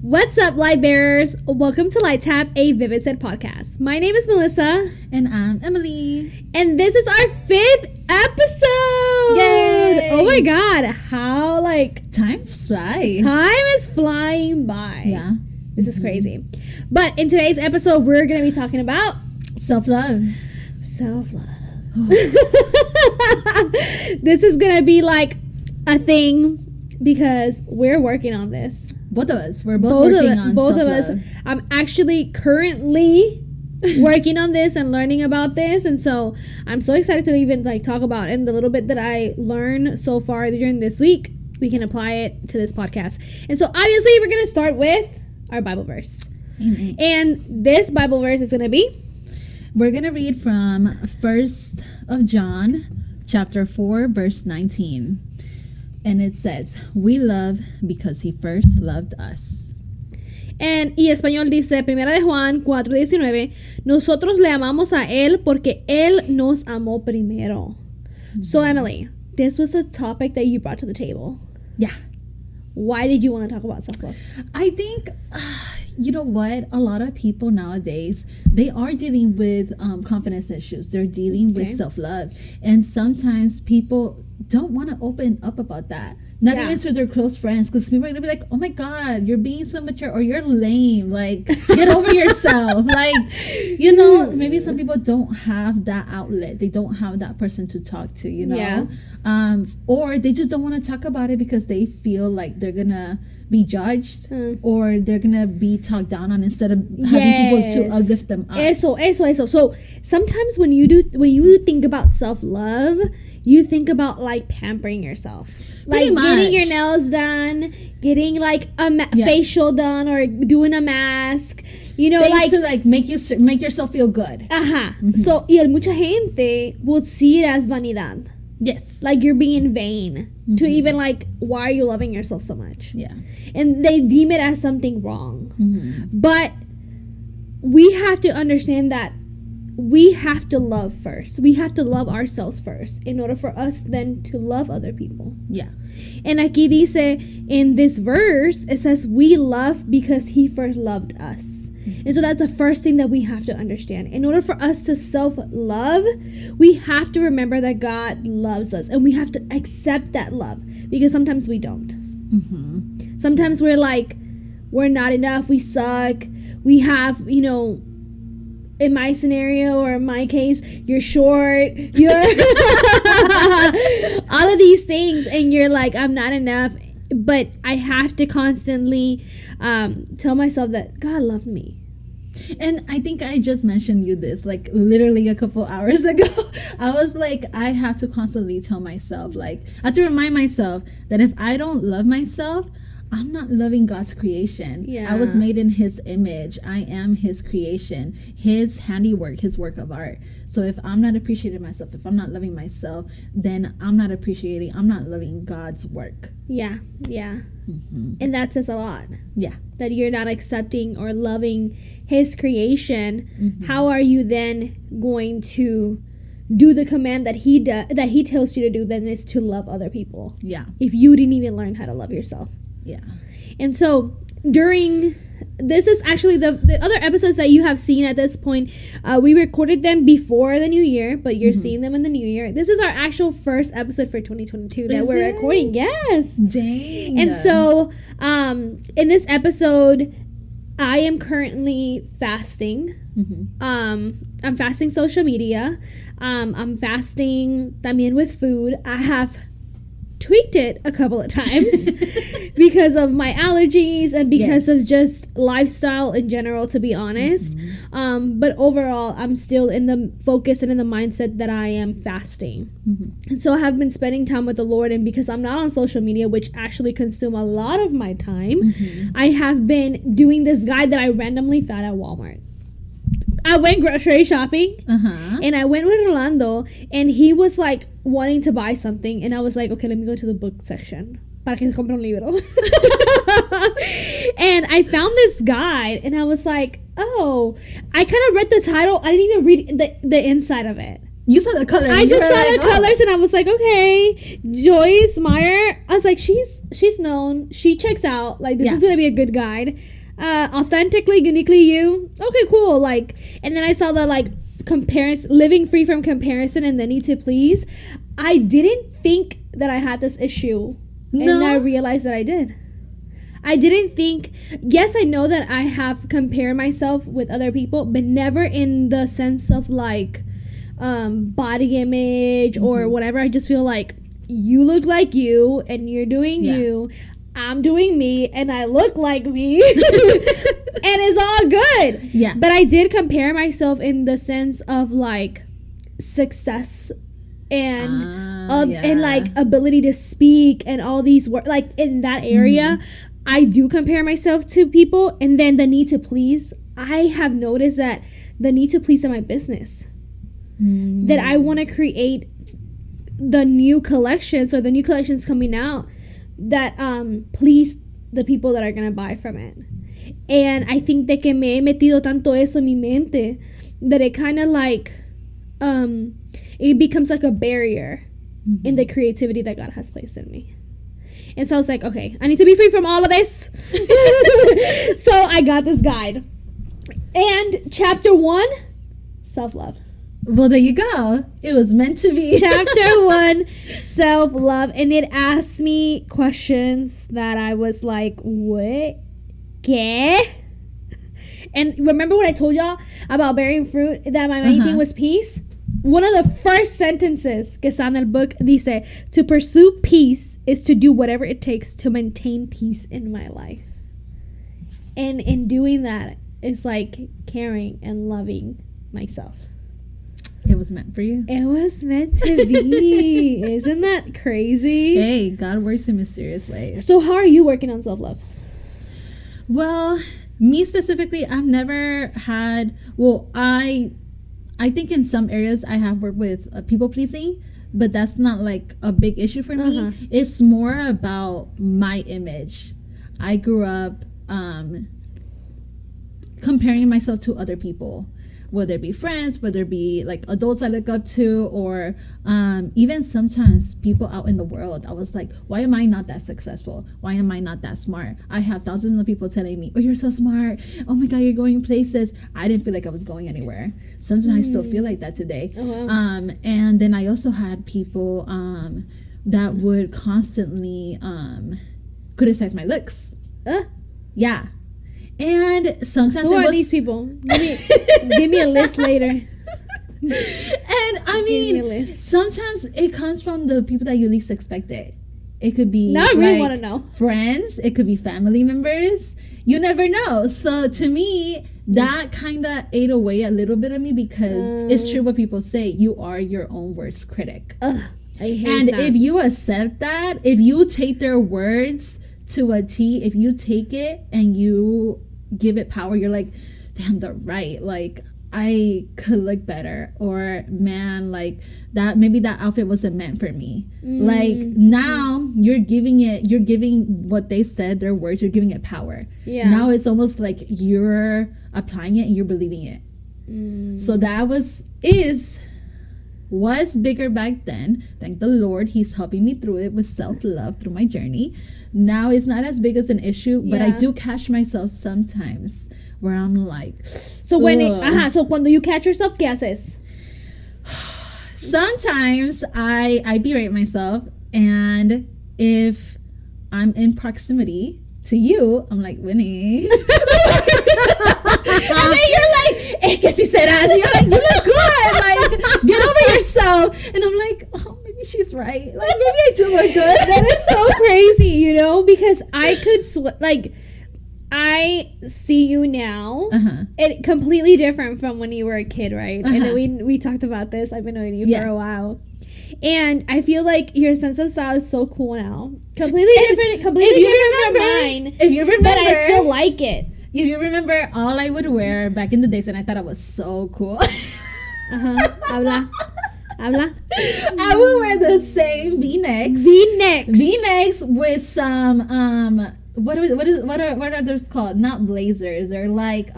What's up, light bearers? Welcome to Light Tap, a Vivid Set podcast. My name is Melissa. And I'm Emily. And this is our 5th episode! Yay! Oh my god, how time flies. Time is flying by. Yeah. This is crazy. But in today's episode, we're going to be talking about Self-love. self-love. This is going to be like a thing because we're working on this. Both of us. We're both working on both self-love. of us. I'm actually currently working on this and learning about this, and so I'm so excited to even talk about it. And the little bit that I learned so far during this week, we can apply it to this podcast. And so obviously we're gonna start with our Bible verse. Amen. And this Bible verse is gonna be, we're gonna read from 1st of John chapter 4 verse 19. And it says, we love because he first loved us. y español dice, Primera de Juan 4:19, nosotros le amamos a él porque él nos amó primero. So Emily, this was a topic that you brought to the table. Yeah. Why did you want to talk about self-love? I think, you know what? A lot of people nowadays, they are dealing with confidence issues. They're dealing with self-love. And sometimes people don't want to open up about that. Not even to their close friends, because people are going to be like, oh my God, you're being so mature, or you're lame. Like, get over yourself. Like, you know, maybe some people don't have that outlet. They don't have that person to talk to, you know? Yeah. Or they just don't want to talk about it because they feel like they're going to be judged or they're gonna be talked down on instead of having people to lift them up. Eso. So sometimes when you think about self-love, you think about pampering yourself, getting your nails done, getting a facial done, or doing a mask. You know, things to make yourself feel good. So mucha gente would see it as vanidad. Yes. Like you're being vain to even why are you loving yourself so much? Yeah. And they deem it as something wrong. But we have to understand that we have to love first. We have to love ourselves first in order for us then to love other people. Yeah. And aquí dice in this verse, it says we love because he first loved us. And so that's the first thing that we have to understand. In order for us to self-love, we have to remember that God loves us. And we have to accept that love. Because sometimes we don't. Sometimes we're we're not enough. We suck. We have, in my scenario or in my case, you're short. You're all of these things. And you're I'm not enough. But I have to constantly tell myself that God loved me. And I think I just mentioned you this literally a couple hours ago. I was I have to constantly tell myself, I have to remind myself that if I don't love myself, I'm not loving God's creation. Yeah. I was made in his image. I am his creation, his handiwork, his work of art. So if I'm not appreciating myself, if I'm not loving myself, then I'm not loving God's work. Yeah. And that says a lot. Yeah. That you're not accepting or loving his creation. How are you then going to do the command that he tells you to do, then is to love other people? Yeah. If you didn't even learn how to love yourself. Yeah. And so this is actually the other episodes that you have seen at this point. We recorded them before the new year, but you're seeing them in the new year. This is our actual first episode for 2022 that we're recording. Yes. Dang. And so in this episode, I am currently fasting. I'm fasting social media. I'm fasting también with food. I have tweaked it a couple of times because of my allergies and because of just lifestyle in general, to be honest. But overall, I'm still in the focus and in the mindset that I am fasting. And so I have been spending time with the Lord, and because I'm not on social media, which actually consume a lot of my time, I have been doing this guide that I randomly found at Walmart. I went grocery shopping and I went with Rolando, and he was wanting to buy something, and I was okay, let me go to the book section para que se compre un libro. And I found this guide, and I was oh, I kind of read the title. I didn't even read the inside of it. You saw the colors. I just saw the colors and I was like, okay, Joyce Meyer. I was like, she's known. She checks out. Like, this is gonna be a good guide. Authentically, uniquely you. Okay, cool. Like, and then I saw the like comparison, living free from comparison and the need to please. I didn't think that I had this issue, and I realized that I did. I didn't think. Yes, I know that I have compared myself with other people, but never in the sense of like body image or whatever. I just feel like you look like you and you're doing you, I'm doing me and I look like me and it's all good. But I did compare myself in the sense of like success and and like ability to speak and all these words, like in that area. I do compare myself to people, and then the need to please. I have noticed that the need to please in my business, that I want to create the new collections or the new collections coming out that please the people that are going to buy from it. And I think de que me he metido tanto eso en mi mente that it kind of like it becomes like a barrier in the creativity that God has placed in me. And so I was like, okay, I need to be free from all of this. So I got this guide. And chapter 1, self-love. Well, there you go. It was meant to be. Chapter 1, self-love. And it asked me questions that I was like, what? ¿Qué? And remember what I told y'all about bearing fruit, that my main thing was peace? One of the first sentences que está en el book dice, to pursue peace is to do whatever it takes to maintain peace in my life. And in doing that, it's like caring and loving myself. It was meant for you. It was meant to be. Isn't that crazy? Hey, God works in mysterious ways. So how are you working on self-love? Well, me specifically, I've never had, well, I think in some areas I have worked with people pleasing, but that's not like a big issue for me. It's more about my image. I grew up comparing myself to other people, whether it be friends, whether it be like adults I look up to, or even sometimes people out in the world. I was like, why am I not that successful? Why am I not that smart? I have thousands of people telling me, oh, you're so smart. Oh my God, you're going places. I didn't feel like I was going anywhere. Sometimes I still feel like that today. And then I also had people that would constantly criticize my looks. Yeah. And sometimes who are these people? Give me a list later. And I mean, sometimes it comes from the people that you least expected. It could be now I really want to know. Friends. It could be family members. You never know. So to me, that kind of ate away a little bit of me, because it's true what people say. You are your own worst critic. I hate that. If you accept that, if you take their words to a T, if you take it and you give it power, you're like, damn, they're right. Like, I could look better, or man, like that, maybe that outfit wasn't meant for me. Like, now you're giving what they said, their words, you're giving it power. Now it's almost like you're applying it and you're believing it. So that was bigger back then. Thank the Lord, he's helping me through it with self-love through my journey. Now it's not as big as an issue, but I do catch myself sometimes where I'm like, so when so cuando you catch yourself, ¿qué haces? Sometimes I berate myself, and if I'm in proximity to you, I'm like, Winnie. And then you're like, que si serás. You're like, you look good. Like, get over yourself. And I'm like, oh, maybe she's right. Like, maybe I do look good. That is so crazy, you know, because I could I see you now, and completely different from when you were a kid, right? And we talked about this. I've been knowing you for a while. And I feel like your sense of style is so cool now. Completely different from mine. If you remember, but I still like it. If you remember, all I would wear back in the days, and I thought I was so cool. Habla. I would wear the same V-necks. V-necks with some what are those called? Not blazers. They're like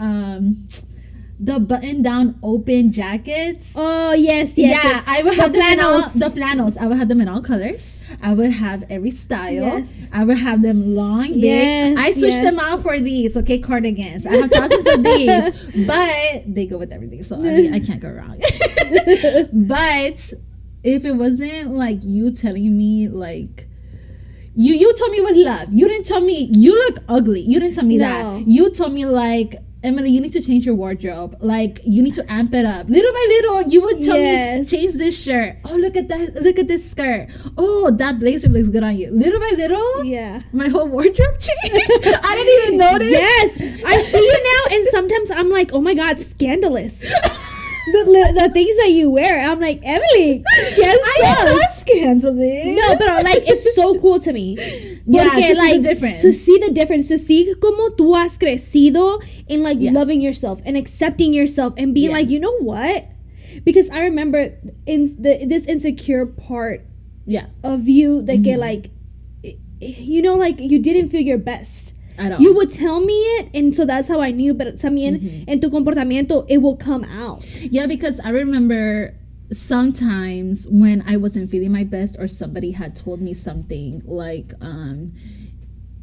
the button down open jackets. Oh yes, Yeah, I would have flannels. the flannels. I would have them in all colors. I would have every style. Yes. I would have them long, big. Yes, I switched them out for these, okay, cardigans. I have thousands of these, but they go with everything, so I mean, I can't go wrong. But if it wasn't like you telling me like you told me with love. You didn't tell me you look ugly. You didn't tell me that. You told me like, Emely, you need to change your wardrobe. Like, you need to amp it up. Little by little, you would tell me, change this shirt. Oh, look at that. Look at this skirt. Oh, that blazer looks good on you. Little by little, my whole wardrobe changed. I didn't even notice. Yes. I see you now, and sometimes I'm like, oh my God, scandalous. The things that you wear. I'm like, Emely, yes, I am not scandalous. No, but like, it's so cool to me. Yeah, to see the difference. To see the difference, to see como tú has crecido in like loving yourself and accepting yourself and being like, you know what? Because I remember in this insecure part of you that get like, you know, like you didn't feel your best. You would tell me it, and so that's how I knew. But también en tu comportamiento, it will come out. Yeah, because I remember sometimes when I wasn't feeling my best, or somebody had told me something like,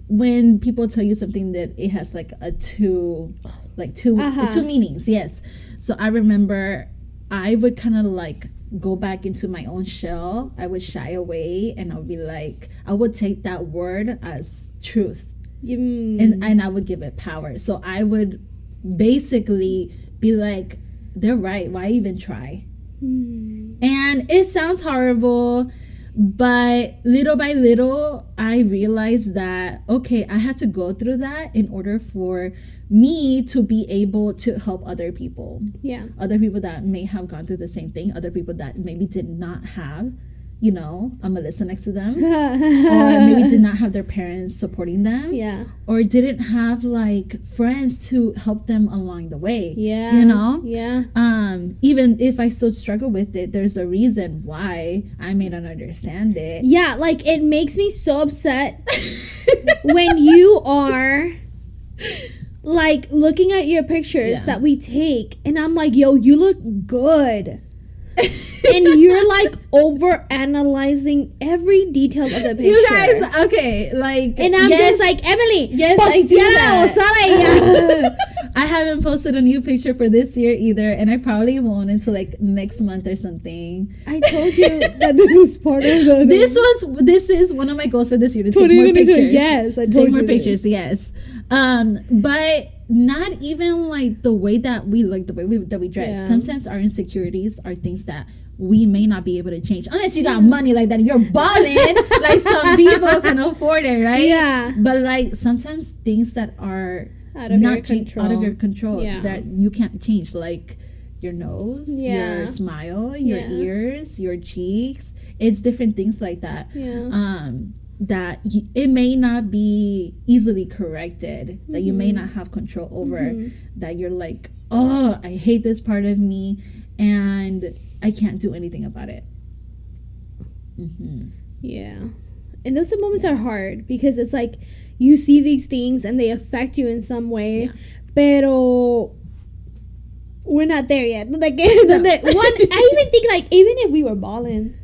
when people tell you something that it has like two meanings. Yes. So I remember I would kind of like go back into my own shell. I would shy away, and I would be like, I would take that word as truth. And I would give it power. So I would basically be like, they're right. Why even try? And it sounds horrible, but little by little, I realized that, okay, I had to go through that in order for me to be able to help other people. Yeah. Other people that may have gone through the same thing. Other people that maybe did not have, you know, a Melissa next to them, or maybe did not have their parents supporting them, or didn't have like friends to help them along the way, you know, even if I still struggle with it, there's a reason why I may not understand it. Like it makes me so upset when you are like looking at your pictures that we take, and I'm like, yo, you look good. And you're like over analyzing every detail of the picture. You guys, okay, like, and I'm just like, Emely, I do that. I haven't posted a new picture for this year either, and I probably won't until like next month or something. I told you that this was part of the this is one of my goals for this year, to take more pictures. Yes, I told take you more this. Pictures. Yes, but not even like the way that we look, the way that we dress. Sometimes our insecurities are things that we may not be able to change unless you got money like that and you're balling. Like some people can afford it, right? Yeah. But like sometimes things that are out of your control that you can't change, like your nose, your smile, your ears, your cheeks. It's different things like that. That it may not be easily corrected, that you may not have control over, that you're like, oh, I hate this part of me and I can't do anything about it. Yeah. And those moments are hard because it's like you see these things and they affect you in some way, pero we're not there yet. Like, I even think like, even if we were balling,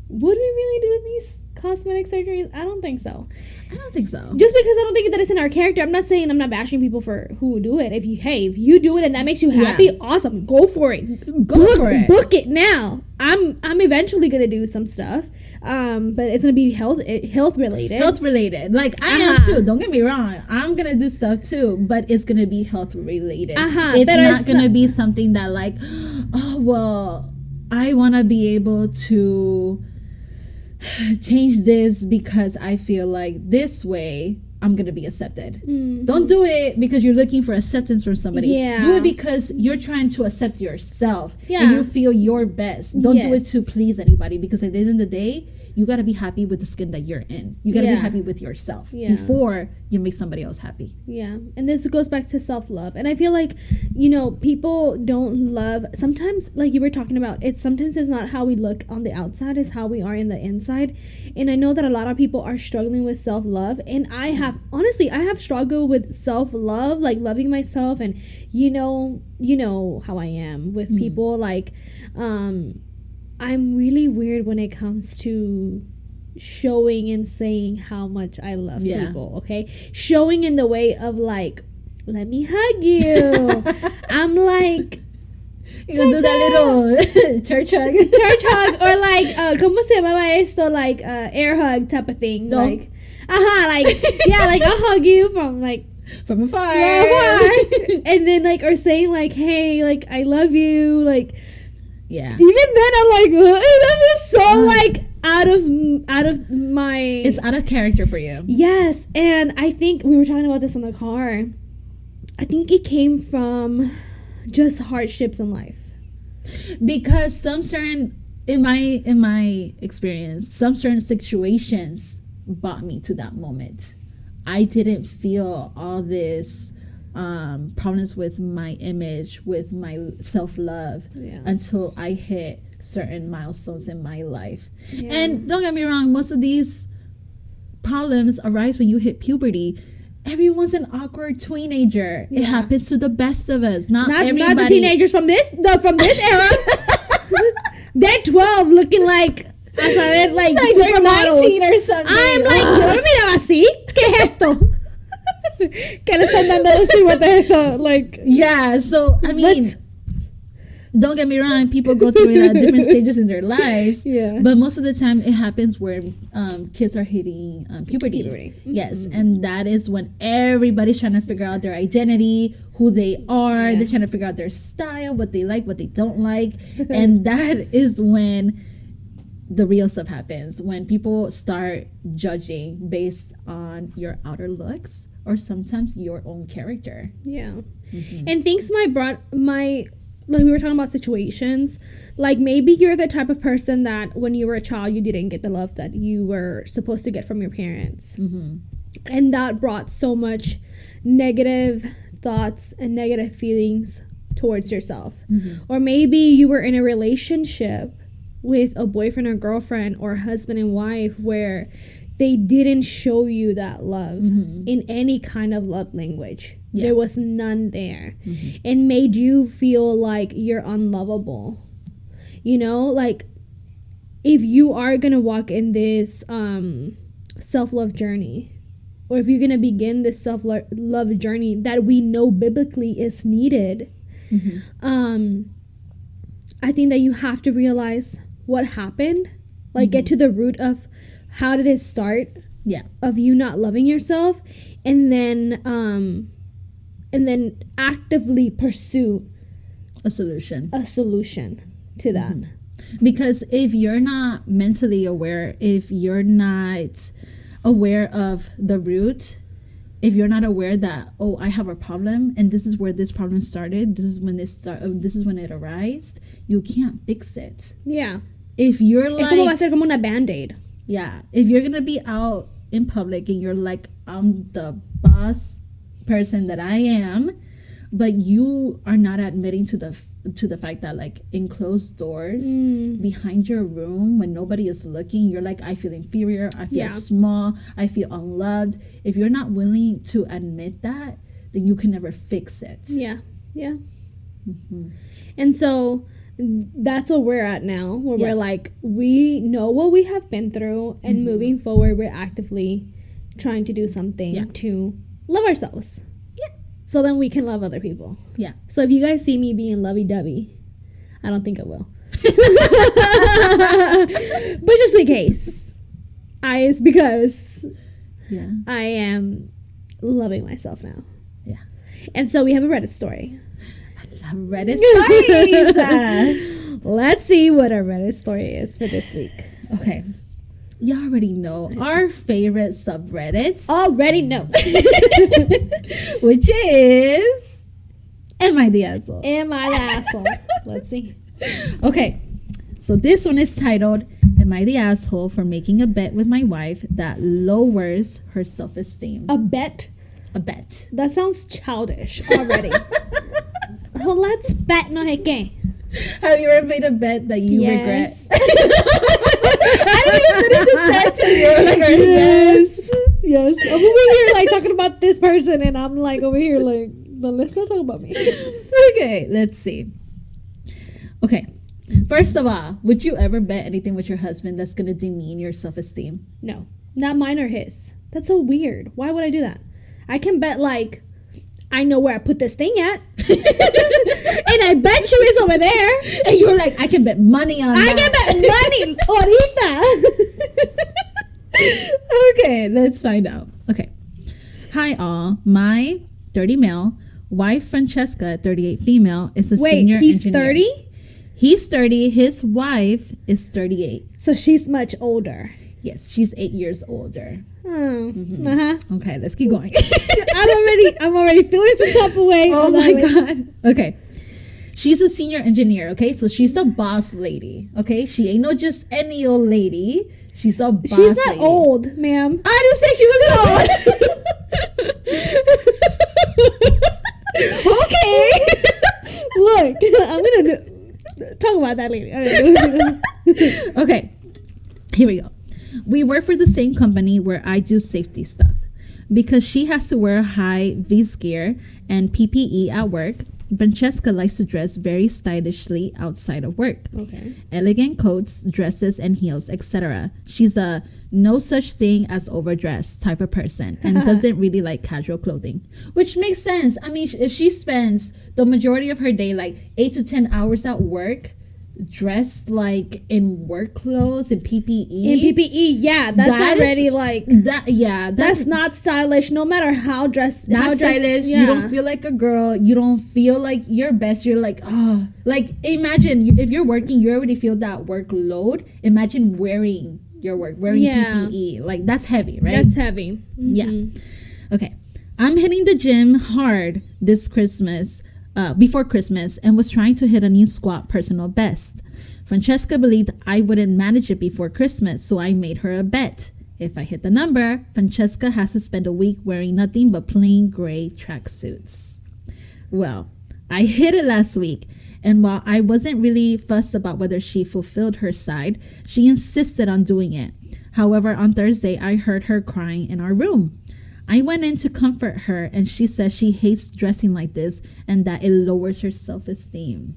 would we really do these cosmetic surgeries? I don't think so. Just because I don't think that it's in our character. I'm not saying, I'm not bashing people for who do it. If you do it and that makes you happy, awesome, go for it. Book it now. I'm eventually gonna do some stuff, but it's gonna be health related. Like I am too. Don't get me wrong. I'm gonna do stuff too, but it's gonna be health related. It's not gonna be something that like, oh well, I want to be able to change this because I feel like this way I'm gonna be accepted. Don't do it because you're looking for acceptance from somebody. Do it because you're trying to accept yourself and you feel your best. Don't do it to please anybody, because at the end of the day, you got to be happy with the skin that you're in. You got to be happy with yourself before you make somebody else happy. Yeah. And this goes back to self-love. And I feel like, you know, people don't love, sometimes, like you were talking about, sometimes it's not how we look on the outside, it's how we are in the inside. And I know that a lot of people are struggling with self-love. And I have, honestly, I have struggled with self-love, like loving myself. And, you know how I am with people. Like, I'm really weird when it comes to showing and saying how much I love people, okay? Showing in the way of like, let me hug you. I'm like, you gonna do that little church hug? Church hug, or like, ¿cómo se llamaba esto? Like, air hug type of thing. No. Like, like, yeah, like I'll hug you from afar. And then like, or saying like, hey, like, I love you, like, yeah. Even then, I'm like, that is so like out of my. It's out of character for you. Yes, and I think we were talking about this in the car. I think it came from just hardships in life. Because some certain, in my experience, some certain situations brought me to that moment. I didn't feel all this. Problems with my image, with my self-love, until I hit certain milestones in my life. And don't get me wrong, most of these problems arise when you hit puberty. Everyone's an awkward teenager. It happens to the best of us. Not everybody. Not the teenagers from this era. They're 12 looking like supermodels. 19 or something. I'm like, yo me miraba así. ¿Qué es esto? ¿Qué le están dando a decir? What the heck? Like, yeah, so I mean, don't get me wrong, people go through it at different stages in their lives, but most of the time it happens where kids are hitting puberty. Yes, and that is when everybody's trying to figure out their identity, who they are. They're trying to figure out their style, what they like, what they don't like. And that is when the real stuff happens, when people start judging based on your outer looks, or sometimes your own character. Yeah. And things like we were talking about situations, like maybe you're the type of person that when you were a child, you didn't get the love that you were supposed to get from your parents. And that brought so much negative thoughts and negative feelings towards yourself. Or maybe you were in a relationship with a boyfriend or girlfriend or husband and wife where they didn't show you that love in any kind of love language. There was none there. And made you feel like you're unlovable. You know, like if you are going to walk in this self-love journey, or if you're going to begin this self-love journey that we know biblically is needed, I think that you have to realize what happened, like get to the root of how did it start of you not loving yourself, and then actively pursue a solution to that. Because if you're not mentally aware, if you're not aware of the root, if you're not aware that, oh, I have a problem and this is where this problem started, this is when it arose, you can't fix it. If you're like, es como va a ser como una band-aid. If you're gonna be out in public and you're like, I'm the boss person that I am, but you are not admitting to the fact that, like, in closed doors behind your room when nobody is looking, you're like, I feel inferior, I feel small, I feel unloved. If you're not willing to admit that, then you can never fix it. And so that's what we're at now, where we're like, we know what we have been through, and moving forward, we're actively trying to do something to love ourselves. So then we can love other people. So if you guys see me being lovey-dovey, I don't think I will. But just in case, it's because I am loving myself now. And so we have a Reddit story. Reddit stories. Let's see what our Reddit story is for this week. Okay. You already know our favorite subreddit. Already know. Which is Am I the Asshole? Am I the Asshole? Let's see. Okay. So this one is titled, Am Am I the asshole for making a bet with my wife that lowers her self-esteem? A bet? A bet. That sounds childish already. Oh, let's bet no sé qué. Have you ever made a bet that you regret? I didn't even finish the sentence. Yes. I'm over here like talking about this person, and I'm like over here like, no, let's not talk about me. Okay, let's see. Okay, first of all, would you ever bet anything with your husband that's gonna demean your self-esteem? No, not mine or his. That's so weird. Why would I do that? I can bet like I know where I put this thing at. And I bet you it's over there. And you're like, I can bet money on that. I can bet money. Ahorita. Okay, let's find out. Okay. Hi, all. My 30 male wife, Francesca, 38 female, is a senior he's engineer. 30? He's 30. His wife is 38. So she's much older. Yes, she's 8 years older. Okay, let's keep going. I'm already feeling some type of way. Oh my god. Okay. She's a senior engineer, okay? So she's a boss lady, okay? She ain't no just any old lady. She's a boss lady. She's not old, ma'am. I didn't say she was old. Okay. Look, I'm gonna talk about that later. Okay. Here we go. We work for the same company where I do safety stuff. Because she has to wear high vis gear and PPE at work, Francesca likes to dress very stylishly outside of work. Okay. Elegant coats, dresses, and heels, etc. She's a no such thing as overdressed type of person and doesn't really like casual clothing. Which makes sense. I mean, if she spends the majority of her day, like 8 to 10 hours at work, dressed like in work clothes and PPE. Yeah, that's already like that. Yeah, that's not stylish. No matter how dressed, not stylish. Yeah. You don't feel like a girl. You don't feel like your best. You're like, oh, like imagine if you're working, you already feel that workload. Imagine wearing your PPE. Like that's heavy, right? That's heavy. Mm-hmm. Yeah. Okay, I'm hitting the gym hard this Christmas. Before Christmas, and was trying to hit a new squat personal best. Francesca believed I wouldn't manage it before Christmas, so I made her a bet. If I hit the number, Francesca has to spend a week wearing nothing but plain gray tracksuits. Well, I hit it last week, and while I wasn't really fussed about whether she fulfilled her side, she insisted on doing it. However, on Thursday, I heard her crying in our room. I went in to comfort her, and she says she hates dressing like this and that it lowers her self-esteem.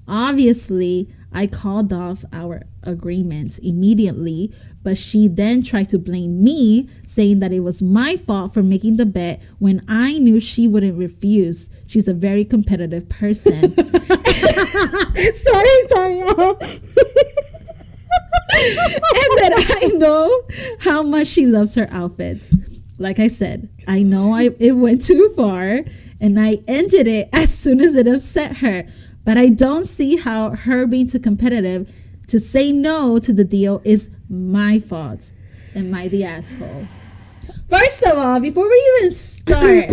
Obviously, I called off our agreement immediately, but she then tried to blame me, saying that it was my fault for making the bet when I knew she wouldn't refuse. She's a very competitive person. sorry. And that I know how much she loves her outfits. Like I said, I know it went too far, and I ended it as soon as it upset her. But I don't see how her being too competitive to say no to the deal is my fault. Am I the asshole? First of all, before we even start,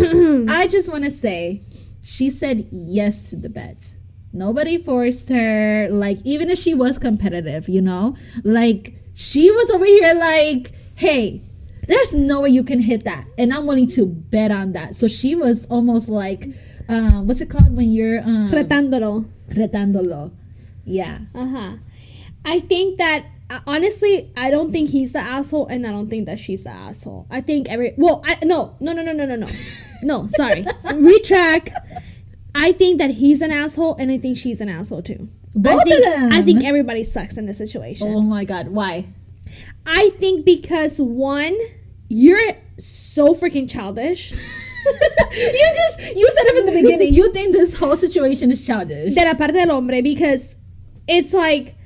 I just want to say she said yes to the bet. Nobody forced her. Like, even if she was competitive, you know? Like, she was over here like, hey, there's no way you can hit that, and I'm willing to bet on that. So she was almost like, what's it called when you're retándolo. Yeah. I think that honestly, I don't think he's the asshole, and I don't think that she's the asshole. I think no. Sorry, retract. I think that he's an asshole, and I think she's an asshole too. Both of them. I think everybody sucks in this situation. Oh my god, why? I think because one, you're so freaking childish. You said it from the beginning. You think this whole situation is childish. De la parte del hombre, because it's like,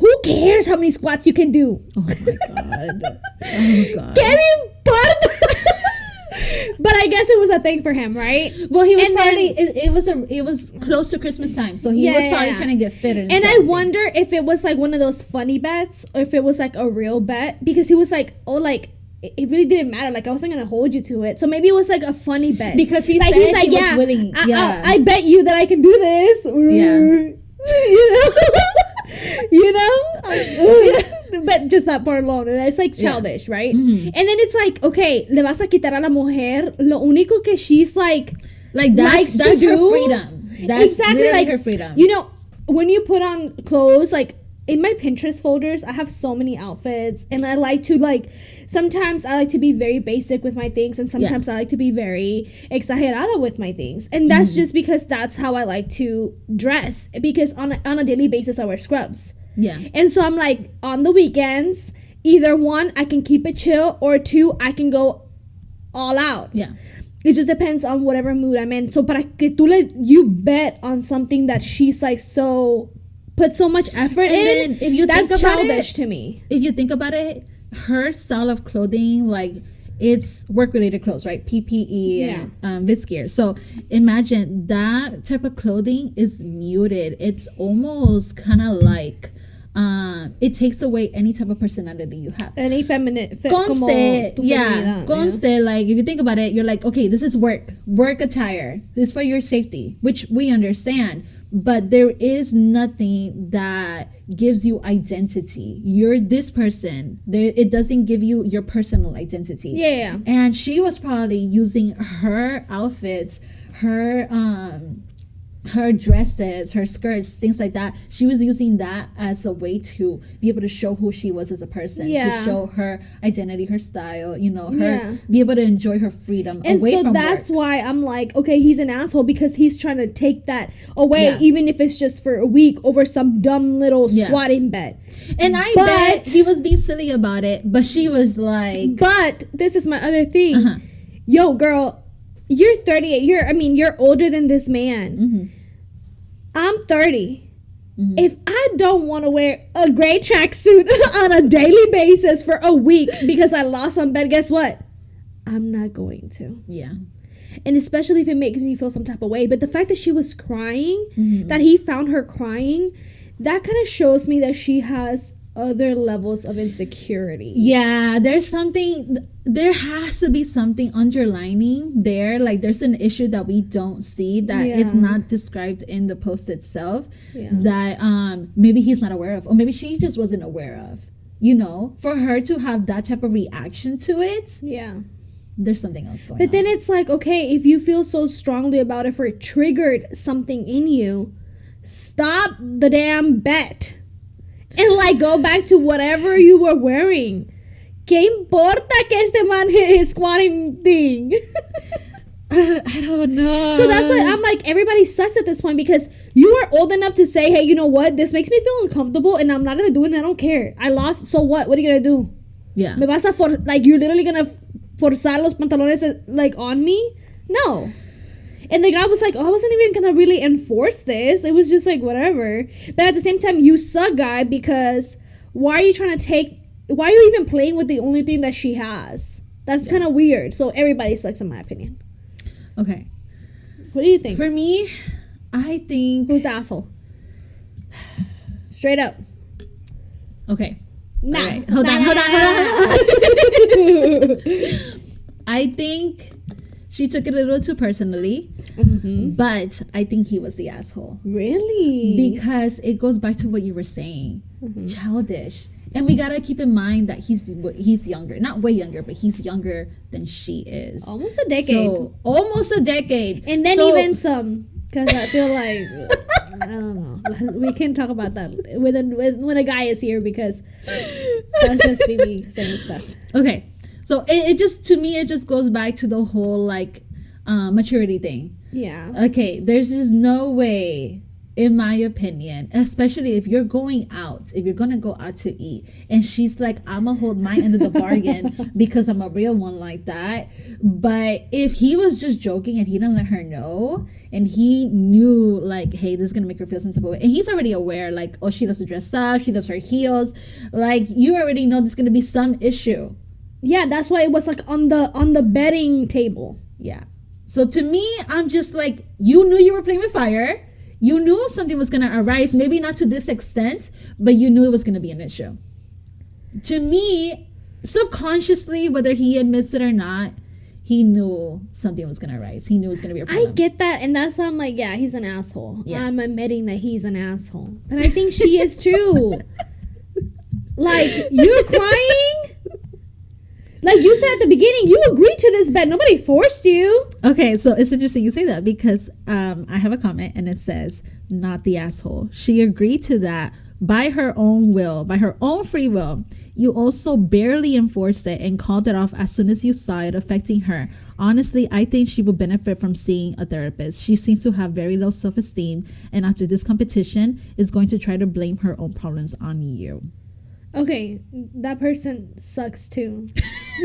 who cares how many squats you can do? Oh my god. Oh god. ¿Qué me importa? But I guess it was a thing for him, right? Well, he was probably it was close to Christmas time, so he was probably trying to get fitter. And I wonder if it was like one of those funny bets, or if it was like a real bet, because he was like, oh, like it really didn't matter. Like I wasn't gonna hold you to it, so maybe it was like a funny bet because he said he was willing. I bet you that I can do this. Yeah. You know. You know? But just that part alone. It's like childish, right? Mm-hmm. And then it's like, okay, le vas a quitar a la mujer lo único que she's like that's her freedom. That's exactly like her freedom. You know, when you put on clothes, like in my Pinterest folders, I have so many outfits, and I like to sometimes I like to be very basic with my things, and sometimes I like to be very exagerada with my things, and that's just because that's how I like to dress, because on a daily basis I wear scrubs. Yeah. And so I'm like, on the weekends, either one, I can keep it chill, or two, I can go all out. Yeah. It just depends on whatever mood I'm in. So para que you bet on something that she's like put so much effort in, then if you that's think about childish to me. If you think about it, her style of clothing, like, it's work-related clothes, right? PPE and Viscare. So imagine that type of clothing is muted. It's almost kind of like it takes away any type of personality you have. Any feminine. Conste, like, if you think about it, you're like, okay, this is work attire. This is for your safety, which we understand. But there is nothing that gives you identity. You're this person. It doesn't give you your personal identity. Yeah. And she was probably using her outfits, her dresses, her skirts, things like that. She was using that as a way to be able to show who she was as a person, to show her identity, her style, be able to enjoy her freedom away from work. And so that's why I'm like, okay, he's an asshole, because he's trying to take that away, even if it's just for a week over some dumb little squatting bet. And I bet he was being silly about it, but she was like... But this is my other thing. Yo, girl, you're 38. You're older than this man. Mm-hmm. I'm 30. Mm-hmm. If I don't want to wear a gray tracksuit on a daily basis for a week because I lost some bed, guess what? I'm not going to. Yeah. And especially if it makes you feel some type of way. But the fact that she was crying, that he found her crying, that kind of shows me that she has other levels of insecurity. Yeah, there has to be something underlining there. Like, there's an issue that we don't see, that it's not described in the post itself, that maybe he's not aware of, or maybe she just wasn't aware of. For her to have that type of reaction to it, there's something else going on. But then it's like, okay, if you feel so strongly about it, for it triggered something in you, stop the damn bet. And go back to whatever you were wearing. ¿Qué importa que este man is squatting thing? I don't know. So that's why I'm like, everybody sucks at this point, because you are old enough to say, hey, you know what? This makes me feel uncomfortable, and I'm not going to do it, and I don't care. I lost, so what? What are you going to do? Yeah. Me vas a you're literally going to forzar los pantalones, on me? No. And the guy was like, oh, I wasn't even going to really enforce this. It was just whatever. But at the same time, you suck, guy, because why are you even playing with the only thing that she has? That's kind of weird. So everybody sucks, in my opinion. Okay. What do you think? For me, I think... Who's the asshole? Straight up. Okay. Nah. Right. Hold on. I think... she took it a little too personally, but I think he was the asshole. Really? Because it goes back to what you were saying. Childish. And we gotta keep in mind that he's younger. Not way younger, but he's younger than she is. Almost a decade. Almost a decade. And then even some. Because I feel like... I don't know. We can talk about that when a guy is here, because that's just me saying stuff. Okay. So it just, to me, it just goes back to the whole maturity thing. Yeah. Okay, there's just no way, in my opinion, especially if you're going out, if you're gonna go out to eat, and she's like, I'm gonna hold my end of the bargain because I'm a real one like that. But if he was just joking and he didn't let her know, and he knew hey, this is gonna make her feel some type of way, and he's already aware, oh, she loves to dress up, she loves her heels, you already know there's gonna be some issue. Yeah, that's why it was on the betting table. Yeah. So to me, I'm just you knew you were playing with fire. You knew something was going to arise, maybe not to this extent, but you knew it was going to be an issue. To me, subconsciously, whether he admits it or not, he knew something was gonna rise. He knew it was gonna be a problem. I get that, and that's why I'm like, yeah, he's an asshole. Yeah. I'm admitting that he's an asshole, but I think she is too. Like, you're crying. Like you said at the beginning, you agreed to this bet. Nobody forced you. Okay, so it's interesting you say that because I have a comment and it says, not the asshole. She agreed to that by her own will, by her own free will. You also barely enforced it and called it off as soon as you saw it affecting her. Honestly, I think she would benefit from seeing a therapist. She seems to have very low self-esteem, and after this competition is going to try to blame her own problems on you. Okay, that person sucks too.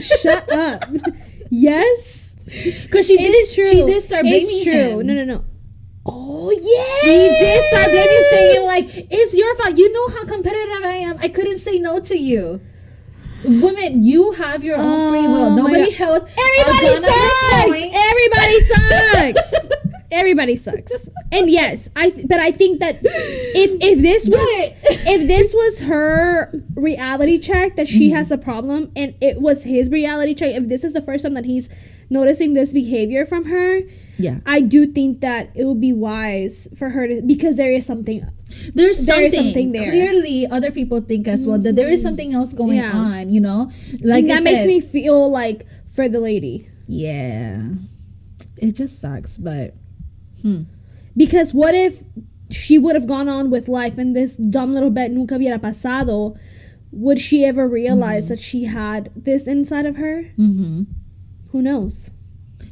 Shut up. Yes, because it is true. She did start blaming it's true. him. No. Oh yeah, she did start blaming, saying like, "It's your fault. You know how competitive I am. I couldn't say no to you." Women, you have your own free will. Nobody held. Everybody sucks. Everybody sucks. Everybody sucks. And yes, I think that if this was her reality check that she has a problem, and it was his reality check, if this is the first time that he's noticing this behavior from her, yeah, I do think that it would be wise for her to, because there is something there something there. Clearly other people think as well that there is something else going on, you know, like that makes me feel like for the lady. Yeah, it just sucks, but because what if she would have gone on with life and this dumb little bet nunca hubiera pasado? Would she ever realize that she had this inside of her? Who knows?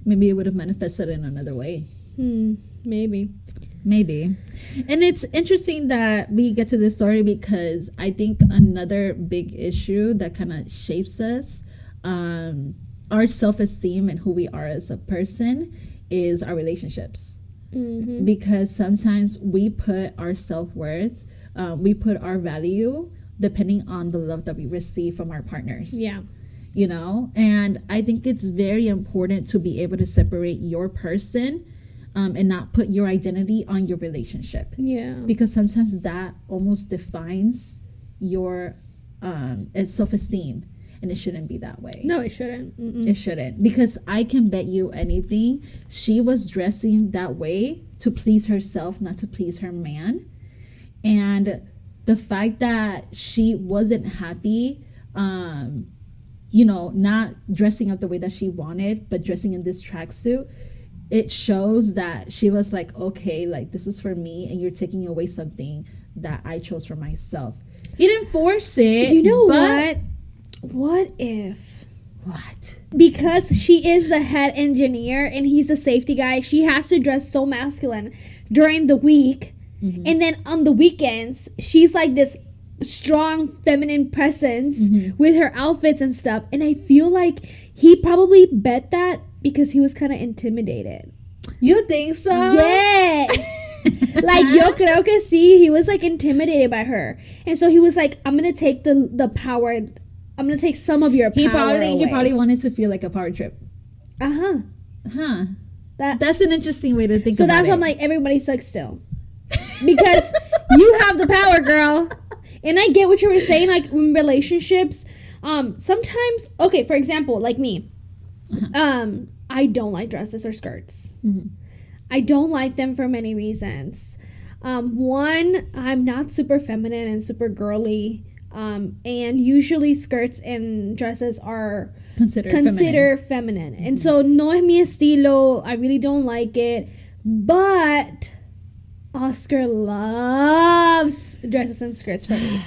Maybe it would have manifested in another way. Maybe. And it's interesting that we get to this story because I think another big issue that kind of shapes us, our self-esteem and who we are as a person, is our relationships. Because sometimes we put our self-worth, we put our value depending on the love that we receive from our partners. Yeah. You know, and I think it's very important to be able to separate your person and not put your identity on your relationship. Yeah. Because sometimes that almost defines your self-esteem. And it shouldn't be that way. No, it shouldn't. It shouldn't. Because I can bet you anything, she was dressing that way to please herself, not to please her man. And the fact that she wasn't happy, you know, not dressing up the way that she wanted, but dressing in this tracksuit, it shows that she was like, okay, like this is for me, and you're taking away something that I chose for myself. He didn't force it. You know what? What if? What? Because she is the head engineer and he's the safety guy, she has to dress so masculine during the week. And then on the weekends, she's like this strong feminine presence with her outfits and stuff. And I feel like he probably bet that because he was kind of intimidated. You think so? Yes. Like, yo creo que sí. He was like intimidated by her. And so he was like, I'm going to take the power. I'm going to take some of your power away. He probably wanted to feel like a power trip. Huh. That's an interesting way to think about it. So that's why I'm like, everybody sucks still. Because you have the power, girl. And I get what you were saying, like, in relationships, sometimes, okay, for example, like me, I don't like dresses or skirts. I don't like them for many reasons. One, I'm not super feminine and super girly, and usually skirts and dresses are considered feminine. And so, no es mi estilo, I really don't like it, but Oscar loves dresses and skirts for me.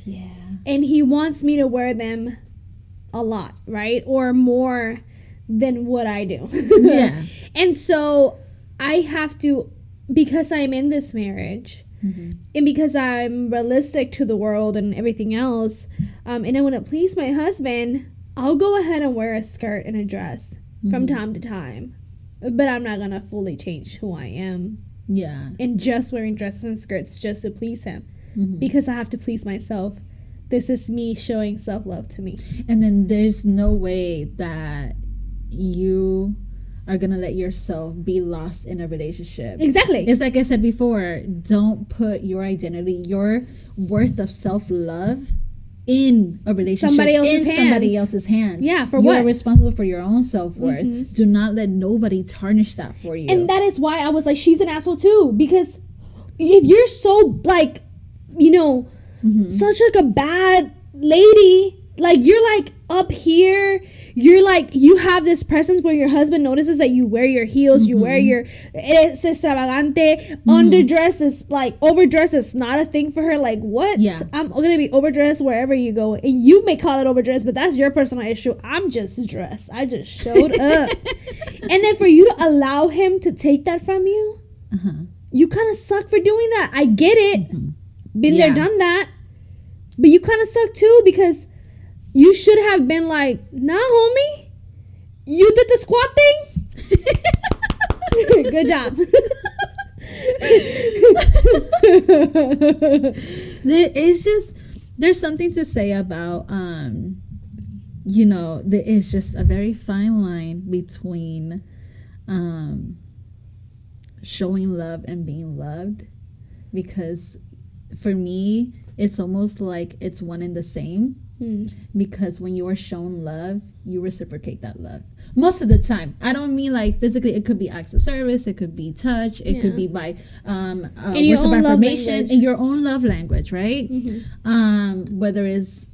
Yeah. And he wants me to wear them a lot, right? Or more than what I do. Yeah. And so I have to, because I'm in this marriage, and because I'm realistic to the world and everything else, and I want to please my husband, I'll go ahead and wear a skirt and a dress from time to time. But I'm not going to fully change who I am. Yeah. And just wearing dresses and skirts just to please him. Because I have to please myself. This is me showing self-love to me. And then there's no way that you are gonna let yourself be lost in a relationship. Exactly. It's like I said before, don't put your identity, your worth of self-love in a relationship somebody somebody else's hands. Yeah, for you what? are responsible for your own self-worth. Do not let nobody tarnish that for you. And that is why I was like, she's an asshole too, because if you're so like, you know, such like a bad lady, like you're like up here, you're like, you have this presence where your husband notices that you wear your heels, you wear your, it's extravagante, underdress is like, overdress is not a thing for her. Like, what? Yeah. I'm gonna be overdressed wherever you go, and you may call it overdressed, but that's your personal issue. I'm just dressed. I just showed up. And then for you to allow him to take that from you, you kind of suck for doing that. I get it. Been there, done that. But you kind of suck too, because you should have been like, nah, homie, you did the squat thing. Good job. There's something to say about you know, there is just a very fine line between showing love and being loved, because for me it's almost like it's one and the same. Because when you are shown love, you reciprocate that love most of the time. I don't mean like physically. It could be acts of service, it could be touch, it could be by words of affirmation, in your own love language, right? Whether it's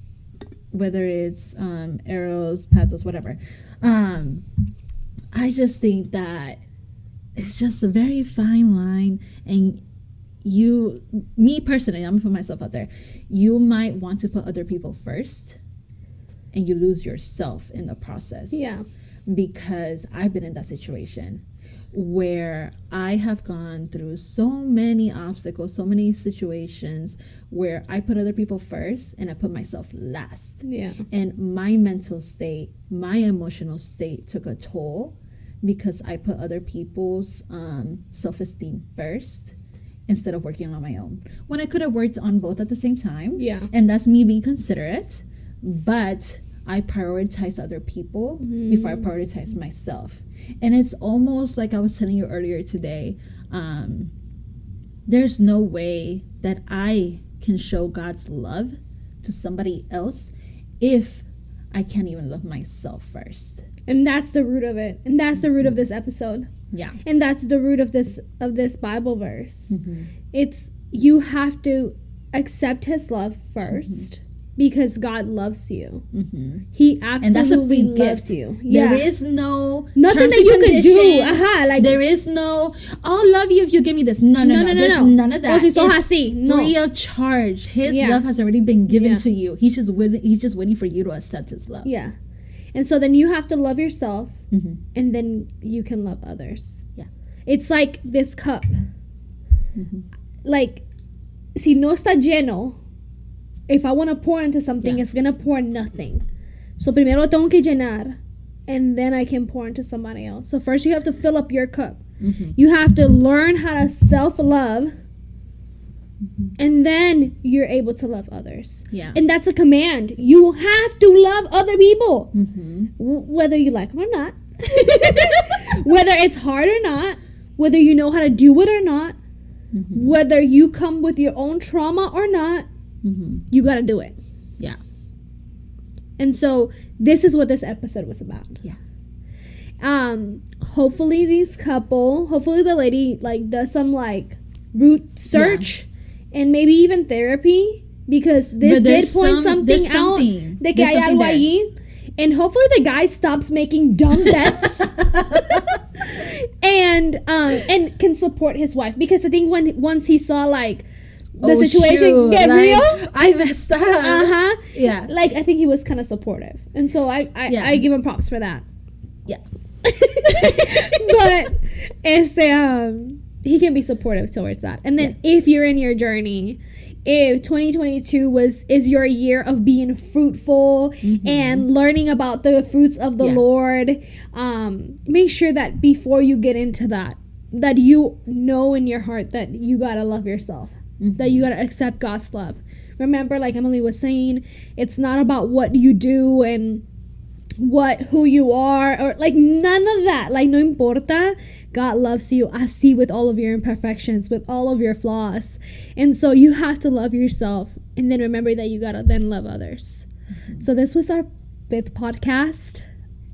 arrows, pathos, whatever. I just think that it's just a very fine line, and me personally, I'm gonna put myself out there, you might want to put other people first and you lose yourself in the process. Yeah. Because I've been in that situation where I have gone through so many obstacles, so many situations where I put other people first and I put myself last. Yeah. And my mental state, my emotional state took a toll because I put other people's self-esteem first instead of working on my own, when I could have worked on both at the same time. Yeah. And that's me being considerate, but I prioritize other people before I prioritize myself. And it's almost like I was telling you earlier today, there's no way that I can show God's love to somebody else if I can't even love myself first. And that's the root of it. And that's the root of this episode. Yeah. And that's the root of this Bible verse. It's, you have to accept his love first because God loves you. He absolutely loves you. There is no nothing that you can do. Like there is no, I'll love you if you give me this. No. There's none of that. It's free of charge. His love has already been given to you. He's just waiting for you to accept his love. Yeah. And so then you have to love yourself, and then you can love others. Yeah. It's like this cup. Like, si no está lleno, if I want to pour into something, it's going to pour nothing. So primero tengo que llenar, and then I can pour into somebody else. So first you have to fill up your cup. You have to learn how to self-love, and then you're able to love others. Yeah. And that's a command. You have to love other people, whether you like them or not, whether it's hard or not, whether you know how to do it or not, whether you come with your own trauma or not, you got to do it. Yeah. And so this is what this episode was about. Yeah. Hopefully the lady like does some like root search and maybe even therapy, because this did point something out de que hay algo allí. And hopefully the guy stops making dumb bets and can support his wife, because I think once he saw like the situation get real, I messed up. Yeah. Like I think he was kind of supportive, and so I give him props for that. Yeah. But he can be supportive towards that. And then if you're in your journey, if 2022 is your year of being fruitful and learning about the fruits of the Lord, make sure that before you get into that you know in your heart that you gotta love yourself, that you gotta accept God's love. Remember, like Emely was saying, it's not about what you do and who you are, or like none of that. Like no importa, God loves you así, with all of your imperfections, with all of your flaws. And so you have to love yourself And then remember that you gotta then love others. So this was our 5th podcast.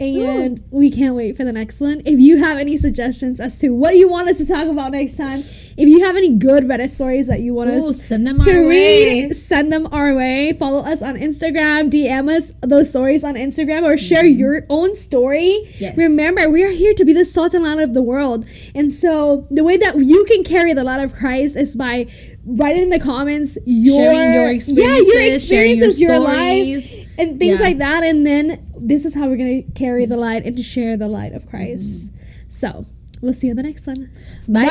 And we can't wait for the next one. If you have any suggestions as to what you want us to talk about next time, if you have any good Reddit stories that you want us send them to our read, way. send them our way. Follow us on Instagram, DM us those stories on Instagram, or share your own story. Yes. Remember, we are here to be the salt and light of the world. And so the way that you can carry the light of Christ is by writing in the comments sharing your experiences, your life, and things like that. And then this is how we're going to carry the light and share the light of Christ. So we'll see you in the next one. Bye.